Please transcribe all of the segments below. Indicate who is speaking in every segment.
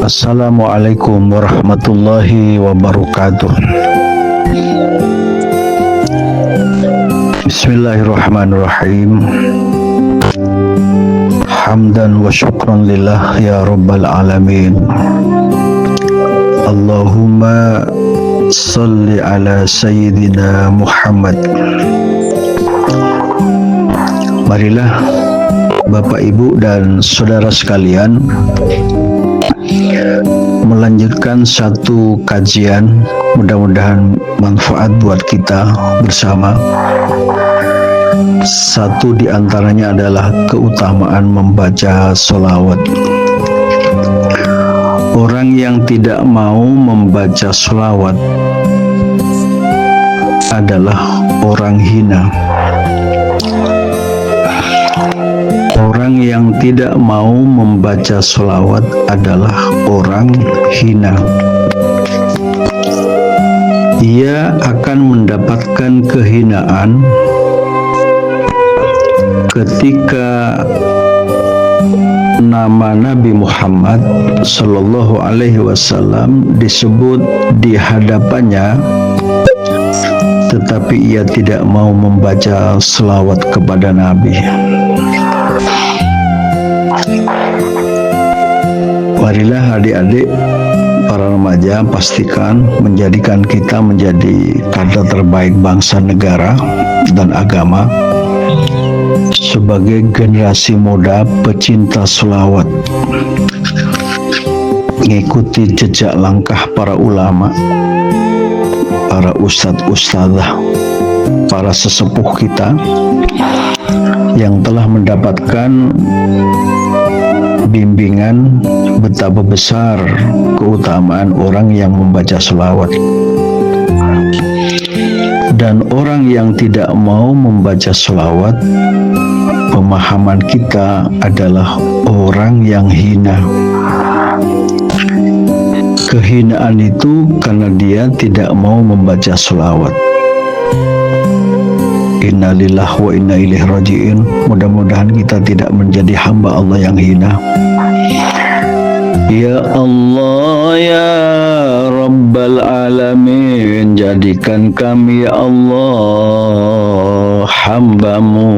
Speaker 1: Assalamualaikum warahmatullahi wabarakatuh. Bismillahirrahmanirrahim. Hamdan wa syukran lillah ya rabbal alamin. Allahumma salli ala sayyidina Muhammad. Marilah Bapak Ibu dan saudara sekalian melanjutkan satu kajian, mudah-mudahan manfaat buat kita bersama. Satu di antaranya adalah keutamaan membaca sholawat. Orang yang tidak mau membaca sholawat adalah orang hina. Orang yang tidak mau membaca sholawat adalah orang hina. Ia akan mendapatkan kehinaan ketika nama Nabi Muhammad Sallallahu Alaihi Wasallam disebut di hadapannya, tetapi ia tidak mau membaca sholawat kepada Nabi. Marilah adik-adik para remaja, pastikan menjadikan kita menjadi kader terbaik bangsa, negara, dan agama sebagai generasi muda pecinta sholawat. Mengikuti jejak langkah para ulama, para ustadz-ustadzah, para sesepuh kita yang telah mendapatkan bimbingan betapa besar keutamaan orang yang membaca sholawat. Dan orang yang tidak mau membaca sholawat, pemahaman kita adalah orang yang hina. Kehinaan itu karena dia tidak mau membaca sholawat. Innalillahi wa inna ilaihi raji'un. Mudah-mudahan kita tidak menjadi hamba Allah yang hina. Ya Allah ya Rabbal Alamin, jadikan kami ya Allah hamba-Mu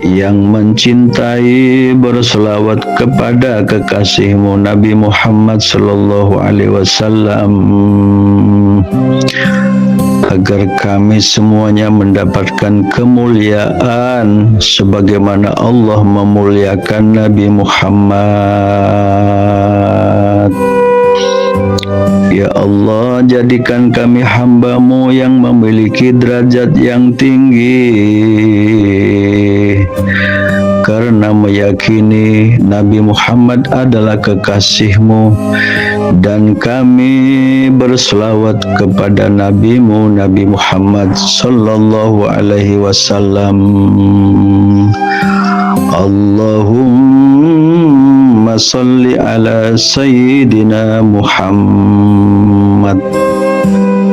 Speaker 1: yang mencintai berselawat kepada kekasih-Mu Nabi Muhammad Sallallahu Alaihi Wasallam, agar kami semuanya mendapatkan kemuliaan sebagaimana Allah memuliakan Nabi Muhammad. Ya Allah, jadikan kami hamba-Mu yang memiliki derajat yang tinggi karena meyakini Nabi Muhammad adalah kekasih-Mu, dan kami berselawat kepada Nabi-Mu Nabi Muhammad Sallallahu Alaihi Wasallam. Allahumma salli ala Sayyidina Muhammad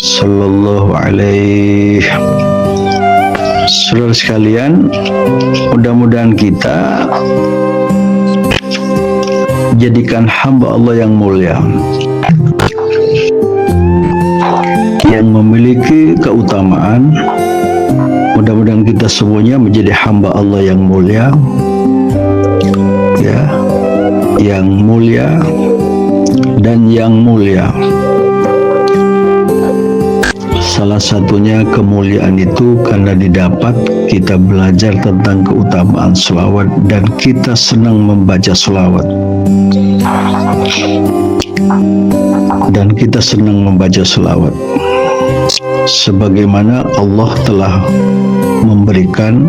Speaker 1: Sallallahu Alaihi. Saudara sekalian, mudah-mudahan kita jadikan hamba Allah yang mulia, yang memiliki keutamaan. Mudah-mudahan kita semuanya menjadi hamba Allah yang mulia, ya, yang mulia dan yang mulia. Salah satunya kemuliaan itu karena didapat kita belajar tentang keutamaan sholawat dan kita senang membaca sholawat. Dan kita senang membaca sholawat sebagaimana Allah telah memberikan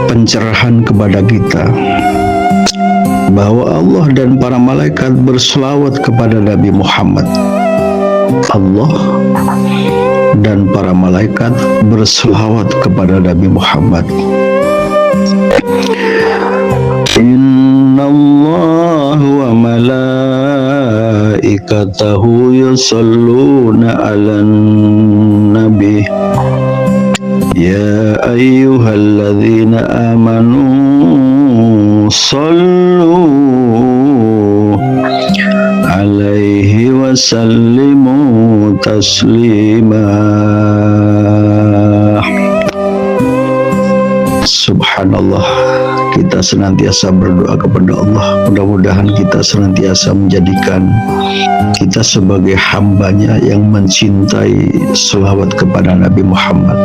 Speaker 1: pencerahan kepada kita bahwa Allah dan para malaikat berselawat kepada Nabi Muhammad. Allah dan para malaikat berselawat kepada Nabi Muhammad. Innallaha wa malaikatahu yusalluna 'alan nabi ya ayyuhalladzina amanu sallu alaihi wa sallimu taslima. Subhanallah, kita senantiasa berdoa kepada Allah. Mudah-mudahan kita senantiasa menjadikan kita sebagai hambanya yang mencintai selawat kepada Nabi Muhammad.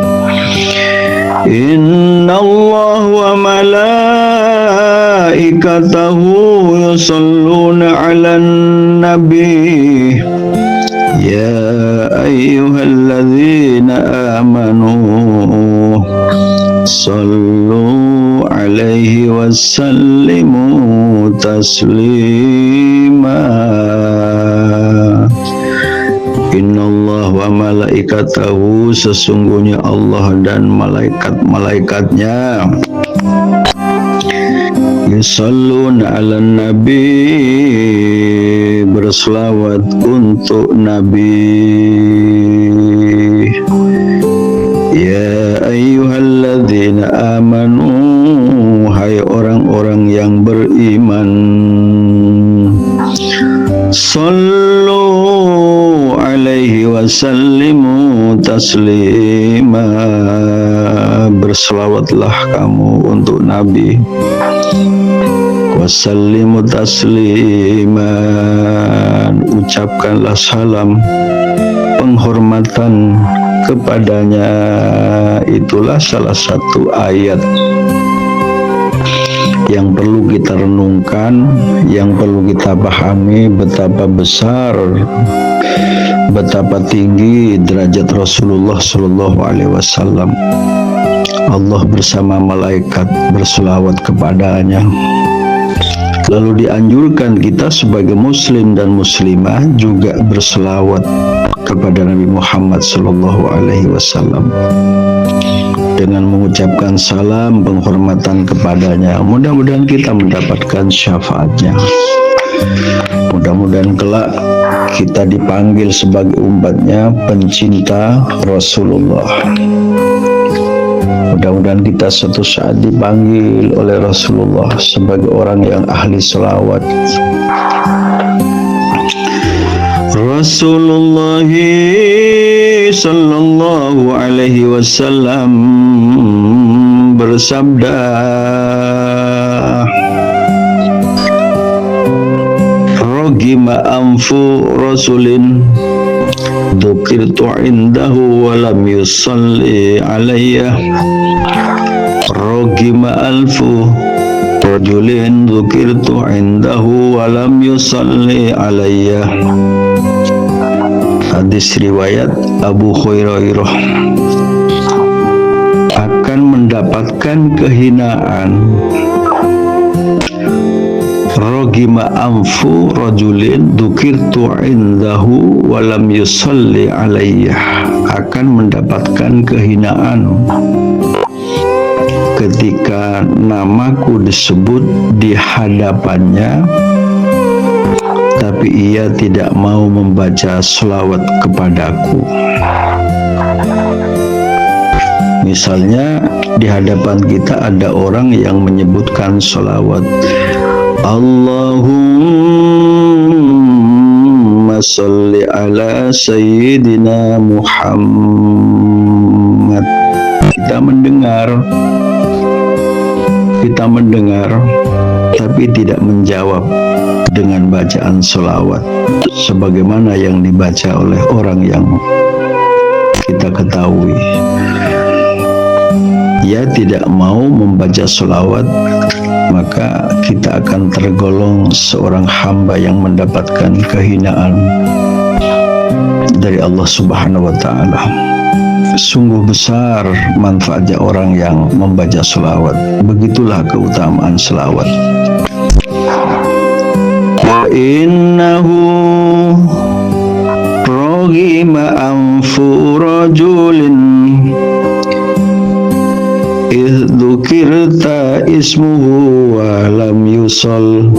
Speaker 1: Inna Allah wa malaikatahu yusalluna ala nabi ya ayyuhalladzina amanu sallu alaihi wasallimu taslima. Innallah wa malaikatahu, sesungguhnya Allah dan malaikat-malaikatnya yusalluna ala nabi, berselawat untuk Nabi. Ya ayyuhalladzina amanu, hai orang-orang yang beriman, sallu alaihi wasallimu taslima, berselawatlah kamu untuk Nabi. Wasallimu tasliman, ucapkanlah salam penghormatan kepadanya. Itulah salah satu ayat yang perlu kita renungkan, yang perlu kita pahami betapa besar, betapa tinggi derajat Rasulullah Shallallahu Alaihi Wasallam. Allah bersama malaikat berselawat kepadanya. Lalu dianjurkan kita sebagai muslim dan muslimah juga berselawat kepada Nabi Muhammad Shallallahu Alaihi Wasallam dengan mengucapkan salam penghormatan kepadanya. Mudah-mudahan kita mendapatkan syafaatnya. Mudah-mudahan kelak kita dipanggil sebagai umatnya pencinta Rasulullah. Mudah-mudahan kita suatu saat dipanggil oleh Rasulullah sebagai orang yang ahli selawat. Rasulullah sallallahu alaihi wasallam bersabda, rogima anfu rasulin dzukirtu indahu wa lam yusalli alayya, rogima alfu rajulin dzukirtu indahu wa lam yusalli alayya. Hadis riwayat Abu Hurairah. Akan mendapatkan kehinaan rogima anfu rajulin dzukirtu indahu wa lam yusalli alayya, akan mendapatkan kehinaan ketika namaku disebut di hadapannya tapi ia tidak mau membaca selawat kepadaku. Misalnya di hadapan kita ada orang yang menyebutkan selawat, Allahumma salli ala sayyidina Muhammad. Kita mendengar tapi tidak menjawab dengan bacaan selawat sebagaimana yang dibaca oleh orang yang kita ketahui. Ia tidak mau membaca selawat, maka kita akan tergolong seorang hamba yang mendapatkan kehinaan dari Allah Subhanahu wa Ta'ala. Sungguh besar manfaatnya orang yang membaca selawat. Begitulah keutamaan selawat. Wa innahu rogima anfu rajulin idh dzukirta ismuhu wa lam yusall,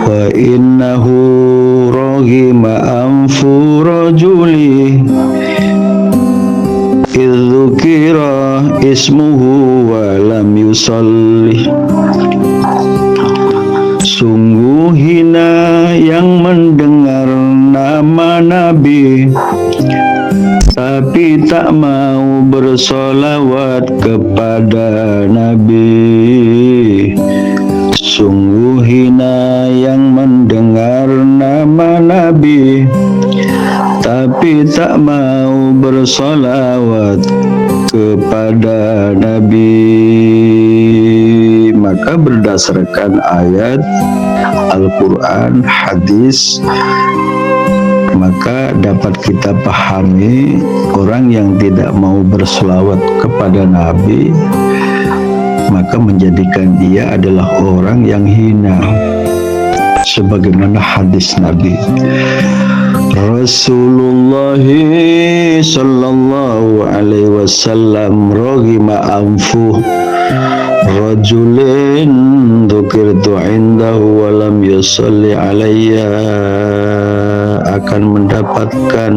Speaker 1: wa innahu rogima anfu rajuli idh dzukira ismuhu wa lam yusalli. Sungguh hina yang mendengar nama Nabi tapi tak mau bersolawat kepada Nabi. Sungguh hina yang mendengar nama Nabi tapi tak mau bersolawat kepada Nabi. Maka berdasarkan ayat Al-Quran, hadis, maka dapat kita pahami orang yang tidak mau berselawat kepada Nabi maka menjadikan dia adalah orang yang hina, sebagaimana hadis Nabi. Rasulullah sallallahu alaihi wasallam raghima anfuh rajulin dzukirtu indahu wa lam yusalli alayya, akan mendapatkan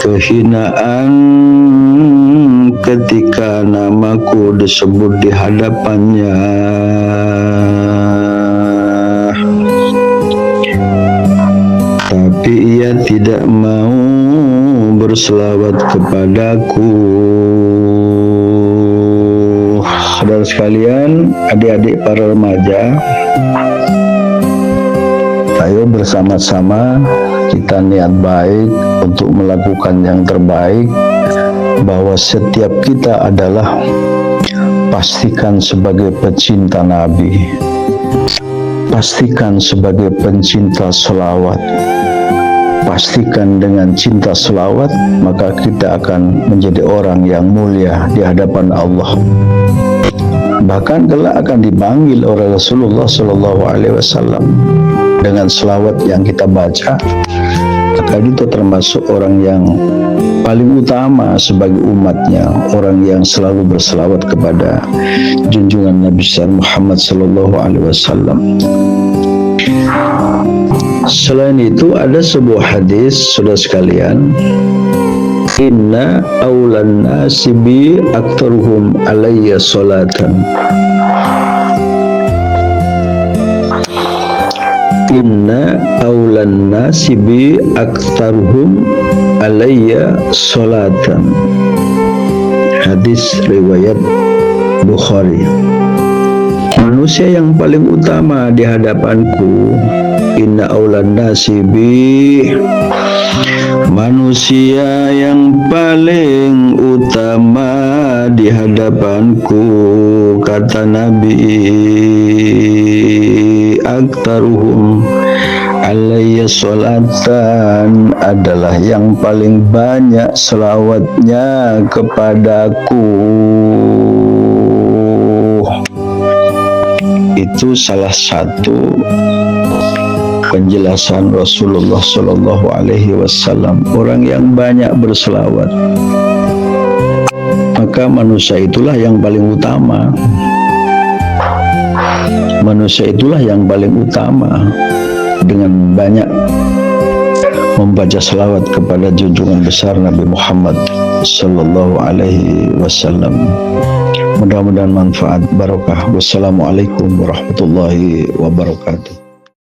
Speaker 1: kehinaan ketika namaku disebut di hadapannya tapi ia tidak mau berselawat kepadaku. Saudara sekalian, adik-adik para remaja, ayo bersama-sama kita niat baik untuk melakukan yang terbaik, bahwa setiap kita adalah pastikan sebagai pecinta Nabi, pastikan sebagai pencinta selawat. Pastikan dengan cinta selawat maka kita akan menjadi orang yang mulia di hadapan Allah. Bahkan kelak akan dipanggil oleh Rasulullah Shallallahu Alaihi Wasallam dengan selawat yang kita baca. Maka itu termasuk orang yang paling utama sebagai umatnya, orang yang selalu berselawat kepada junjungan Nabi Muhammad Shallallahu Alaihi Wasallam. Selain itu ada sebuah hadis, saudara sekalian, inna awlan nasi bi aktaruhum alayya salatan. Inna awlan nasi bi aktaruhum alayya salatan. Hadis riwayat Bukhari. Manusia yang paling utama di hadapanku, inna awlan nasi bi, manusia yang paling utama di hadapanku, kata Nabi, aktaruhum alayya sholatan, adalah yang paling banyak selawatnya kepadaku. Itu salah satu penjelasan Rasulullah Shallallahu Alaihi Wasallam, orang yang banyak berselawat. Maka manusia itulah yang paling utama. Manusia itulah yang paling utama dengan banyak membaca selawat kepada junjungan besar Nabi Muhammad Sallallahu Alaihi Wasallam. Mudah-mudahan manfaat barokah. Wassalamualaikum warahmatullahi wabarakatuh.